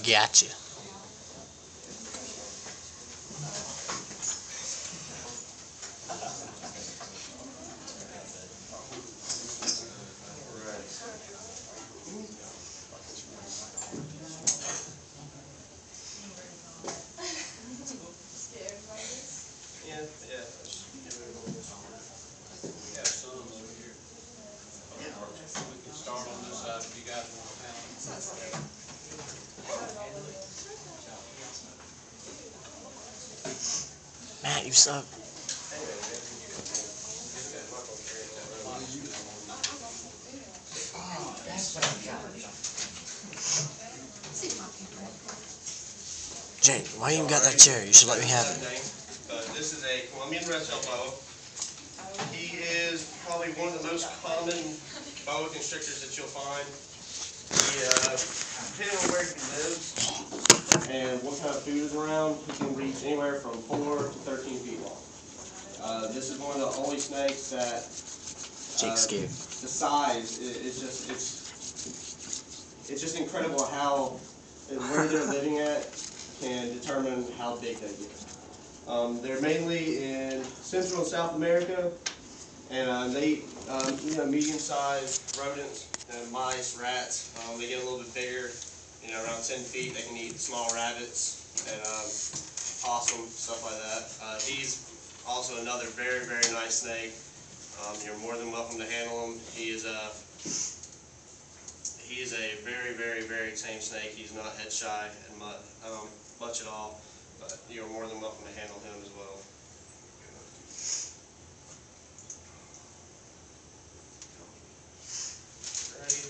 Gotcha. Yeah, yeah. We got some over here. We can start on this side if you guys want to handle it. Matt, you suck. Jake, why you even got that chair? You should let me have it. This is a Colombian red tail boa. He is probably one of the most common boa constrictors that you'll find. He, depending on where he lives and what kind of food is around, he can reach anywhere from 4 to 13 feet long. This is one of the only snakes that Jake's scared. the size is just incredible how where they're living at can determine how big they get. They're mainly in Central and South America, and they eat medium-sized rodents, mice, rats. They get a little bit bigger, around 10 feet. They can eat small rabbits and possum, stuff like that. He's also another very, very nice snake. You're more than welcome to handle him. He is a very, very, very tame snake. He's not head shy and much at all, but you're more than welcome to handle him as well. Ready?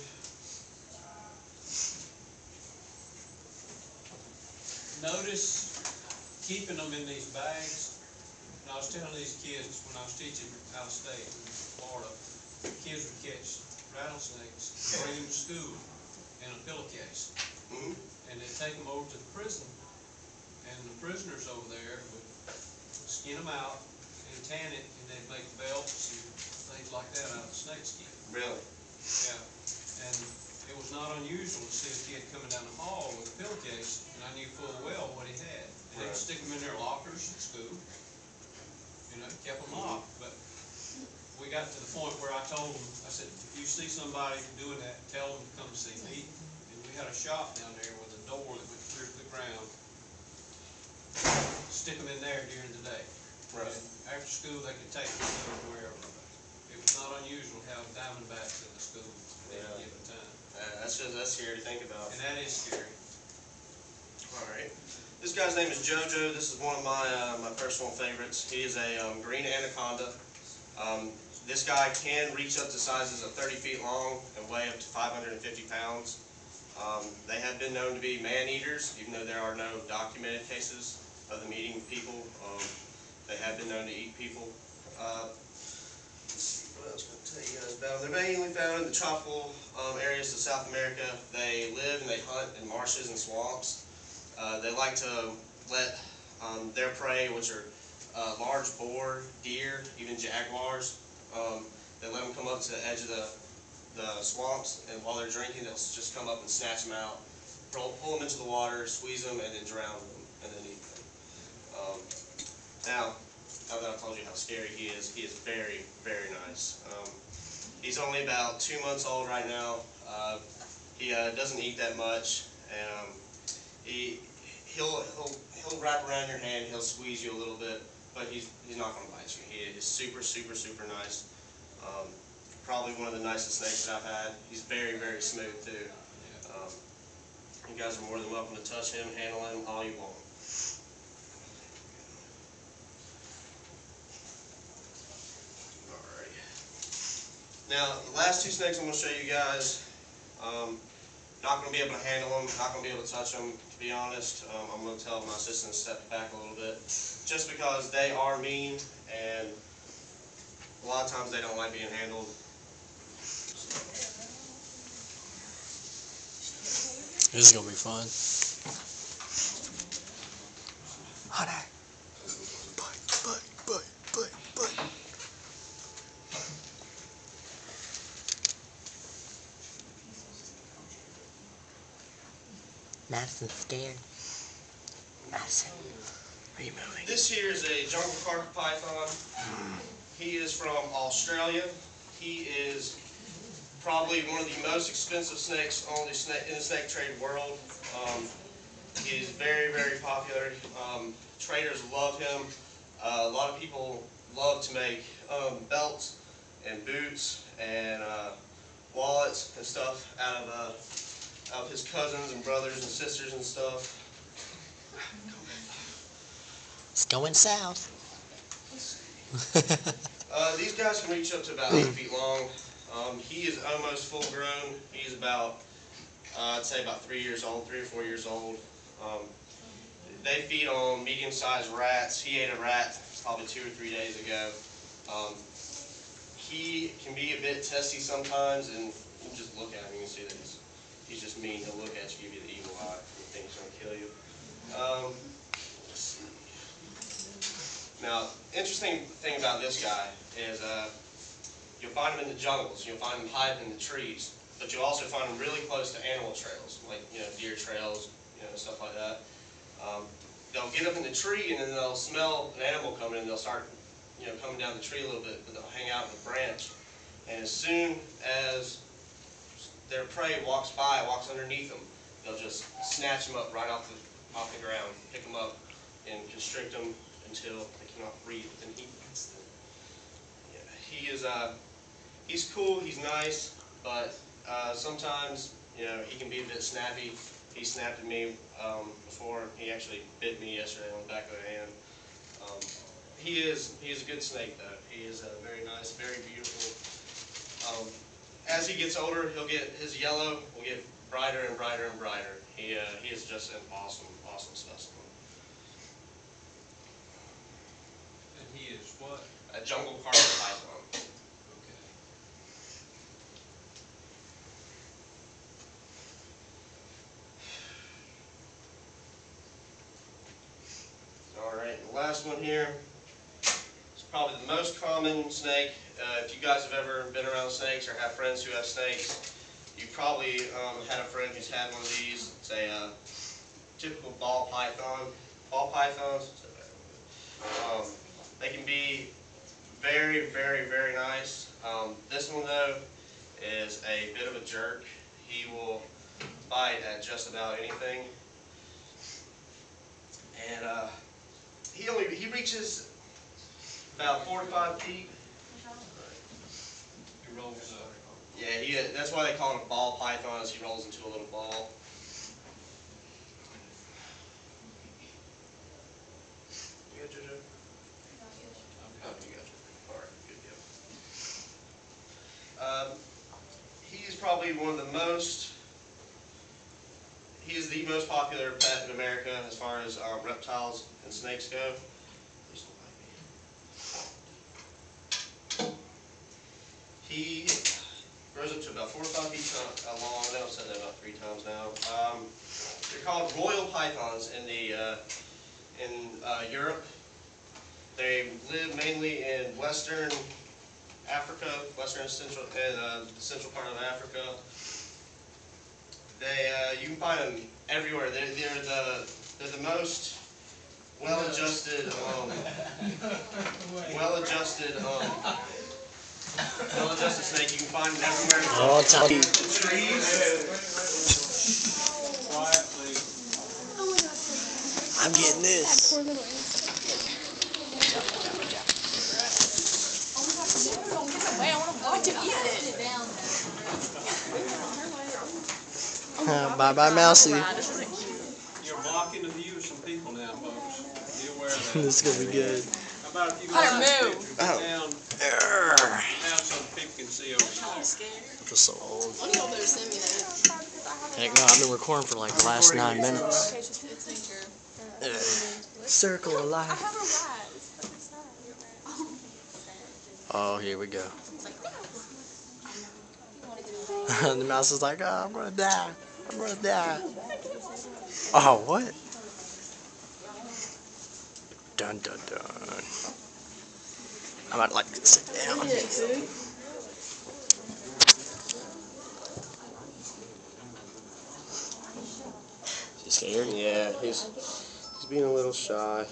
Notice keeping them in these bags. And I was telling these kids when I was teaching out of state in Florida, kids would catch rattlesnakes, bring them to school in a pillowcase. Mm-hmm. And they'd take them over to the prison, and the prisoners over there would skin them out and tan it, and they'd make belts and things like that out of the snake skin. Really? Yeah. And it was not unusual to see a kid coming down the hall with a pillowcase, and I knew full well what he had. And they'd stick them in their lockers at school, kept them locked. But we got to the point where I told them, I said, if you see somebody doing that, tell them to come see me. And we had a shop down there with a door that went clear to the ground. Stick them in there during the day. Right. And after school, they could take them wherever. It was not unusual to have diamondbacks in the school at any given time. That's scary to think about. And that is scary. All right. This guy's name is JoJo. This is one of my personal favorites. He is a green anaconda. This guy can reach up to sizes of 30 feet long and weigh up to 550 pounds. They have been known to be man-eaters, even though there are no documented cases of them eating people. They have been known to eat people. Let's see what else can I tell you guys about them. They're mainly found in the tropical areas of South America. They live and they hunt in marshes and swamps. They like to let their prey, which are large boar, deer, even jaguars, they let them come up to the edge of the swamps, and while they're drinking, they'll just come up and snatch them out, pull them into the water, squeeze them, and then drown them, and then eat them. Now that I've told you how scary he is very, very nice. He's only about 2 months old right now. He doesn't eat that much, and he'll wrap around your hand, he'll squeeze you a little bit, but he's not going to bite you. He is super, super, super nice. Probably one of the nicest snakes that I've had. He's very, very smooth too. You guys are more than welcome to touch him, handle him all you want. Alright. Now, the last two snakes I'm going to show you guys, not going to be able to handle them, not going to be able to touch them, to be honest. I'm going to tell my assistant to step back a little bit, just because they are mean, and a lot of times they don't like being handled. This is gonna be fun. Honey. Bite. Madison's scared. Madison, are you moving? This here is a jungle carpet python. He is from Australia. He is probably one of the most expensive snakes on the in the snake trade world. He is very, very popular. Traders love him. A lot of people love to make belts and boots and wallets and stuff out of his cousins and brothers and sisters and stuff. It's going south. These guys can reach up to about 8 feet long. He is almost full grown. He's about, I'd say about 3 years old, 3 or 4 years old. They feed on medium-sized rats. He ate a rat probably 2 or 3 days ago. He can be a bit testy sometimes, and you just look at him, you can see that he's just mean. He'll look at you, give you the evil eye, and think he's going to kill you. Let's see. Now, interesting thing about this guy is you'll find him in the jungles, you'll find him hiding in the trees, but you'll also find him really close to animal trails, like deer trails, stuff like that. They'll get up in the tree and then they'll smell an animal coming and they'll start coming down the tree a little bit, but they'll hang out in the branch. And as soon as their prey walks underneath them, they'll just snatch them up right off the ground, pick them up, and constrict them until they cannot breathe. And he eats them. Yeah, he's cool. He's nice, but sometimes he can be a bit snappy. He snapped at me before. He actually bit me yesterday on the back of the hand. He is a good snake though. He is very nice, very beautiful. As he gets older, his yellow will get brighter and brighter and brighter. He is just an awesome specimen. And he is what? A jungle carpet python. Okay. All right, the last one here is probably the most common snake. If you guys have ever been around snakes or have friends who have snakes, you probably had a friend who's had one of these. It's a typical ball python. Ball pythons, they can be very, very, very nice. This one though is a bit of a jerk. He will bite at just about anything, and he reaches about 4 to 5 feet. He rolls up. Yeah, that's why they call him a ball python, is he rolls into a little ball. You got JoJo? Oh, you got JoJo. All right, good deal. He is probably one of the most, he is the most popular pet in America as far as reptiles and snakes go. Please don't bite me. He grows up to about 4 to 5 feet long. I know I've said that about 3 times now. They're called royal pythons in Europe. They live mainly in Western Africa, Western and Central, and the central part of Africa. You can find them everywhere. They're the most well-adjusted snake. You can find them everywhere. Oh, tell me. Quietly. I'm getting this. Poor little insect. Don't get away. I want to watch him eat it. Bye bye, Mousy. This isn't cute. You're blocking the view of some people now, folks. Be aware of that. This is gonna be good. How about if you Hunter, guys move. get down so people can see over you? I'm scared. I feel so old. One of y'all better send me that. Heck no, I've been recording for like the last 9 minutes. It's nature. Circle of I life. have a rat. It's not. Oh, here we go. It's like, no. The mouse is like, oh, I'm gonna die. I'm gonna die. Oh, what? Dun dun dun. I might like to sit down. scared? Yeah, he's being a little shy.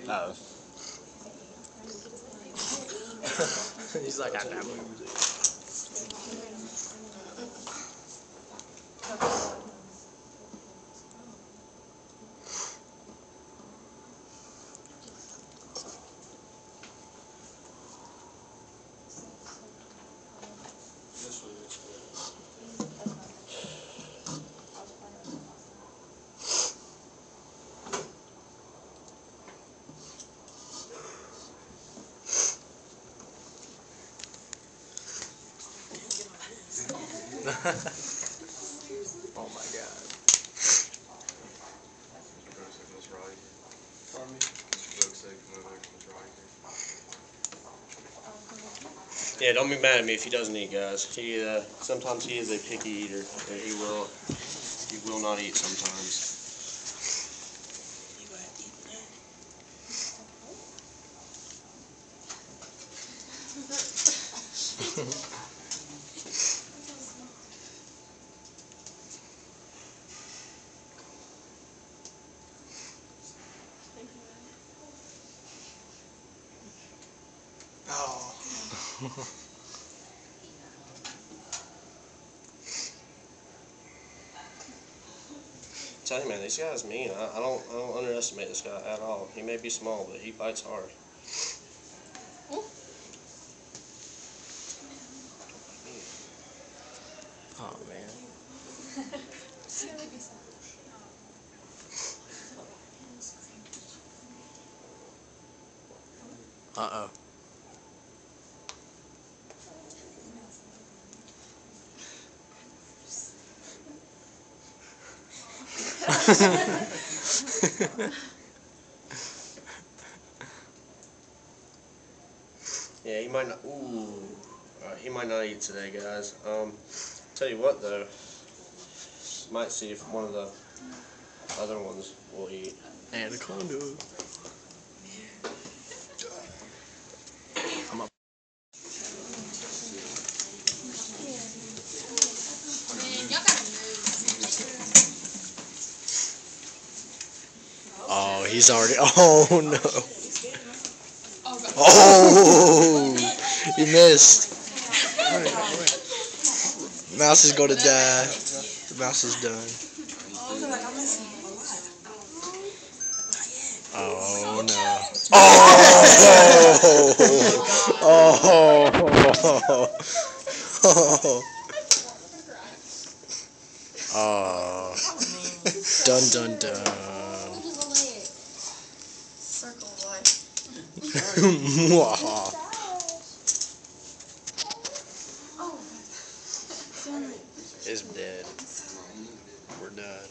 Oh. He's like, I got music. This one is good. Oh my god. Pardon me? Yeah, don't be mad at me if he doesn't eat, guys. He sometimes he is a picky eater. And he will not eat sometimes. Oh. Tell you, man, these guys mean. I don't underestimate this guy at all. He may be small, but he bites hard. Oh man. Uh-oh. Yeah, he might not. Ooh, he might not eat today, guys. Tell you what though, might see if one of the other ones will eat. Anaconda. I'm up. Oh, he's already. Oh no. Oh, he missed. Mouse is going to die. The mouse is done. Oh no. Oh! Oh! Oh! Dun dun dun. Circle of life. Mwah. It's dead. We're done.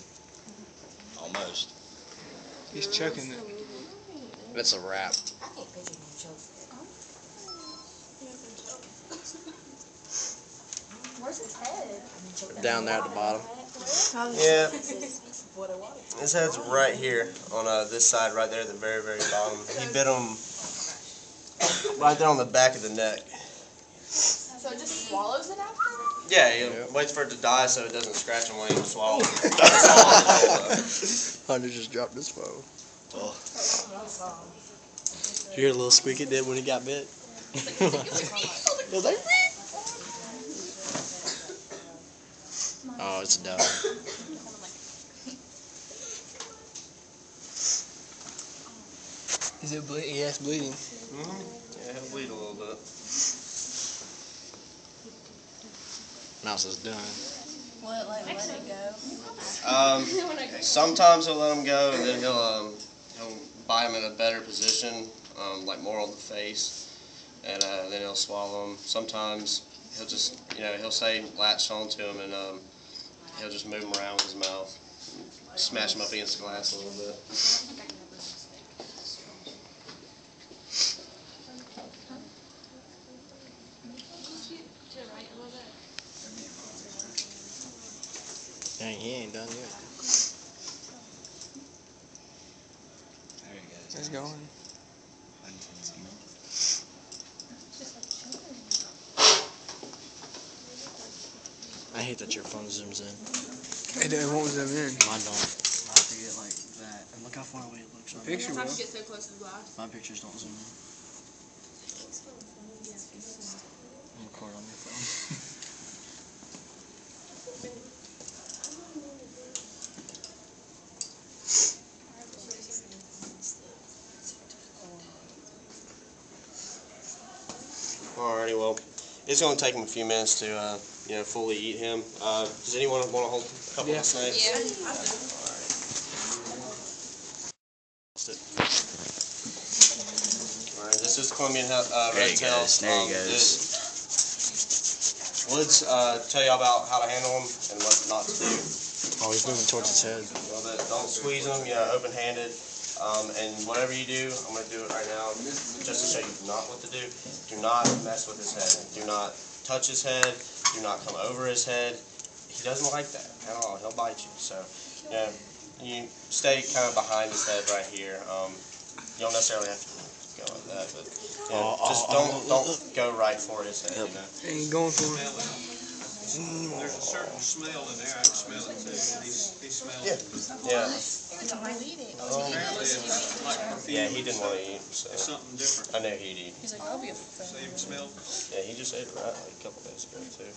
Almost. He's chucking it. That's a wrap. Where's his head? Down there at the bottom. Yeah, his head's right here on this side, right there at the very, very bottom. He bit him right there on the back of the neck. So it just swallows it after? Yeah, he waits for it to die so it doesn't scratch him when he swallows it. Hunter just dropped his phone. Oh. Did you hear the little squeak it did when he got bit? It was like, oh, it's done. Is it bleeding? Yeah, it's bleeding. Yeah, he'll bleed a little bit. Mouse is done. Will it let it go? Sometimes he'll let him go, and then he'll bite him in a better position, like more on the face, and then he'll swallow him. Sometimes he'll just, he'll say latch onto him, and he'll just move him around with his mouth, smash him up against the glass a little bit. Dang, he ain't done yet. It's going. I hate that your phone zooms in. It won't zoom in. Mine don't. Look how far away it looks. On Picture Sometimes will. you get so close to the glass. My pictures don't zoom in. I'm recording on your phone. Alrighty, well, it's going to take him a few minutes to, fully eat him. Does anyone want to hold a couple Yeah. of snakes? Yeah. Alright, this is Colombian There red he tail. goes, there he goes. Woods tell you about how to handle them and what not to do. Oh, he's moving towards his head. Well, don't squeeze them, open-handed. And whatever you do, I'm going to do it right now just to show you not what to do. Do not mess with his head. Do not touch his head. Do not come over his head. He doesn't like that at all. He'll bite you. So, you stay kind of behind his head right here. You don't necessarily have to go like that, but just don't go right for his head. You know? Ain't going for it. Smell it. There's a certain smell in there, I can smell it too, he smells Yeah. it. Yeah. Apparently it's like perfume. Yeah, he didn't want to eat, so It's something different. I knew he'd eat. He's like, I'll be a See him smell? Yeah, he just ate it right like a couple days ago too.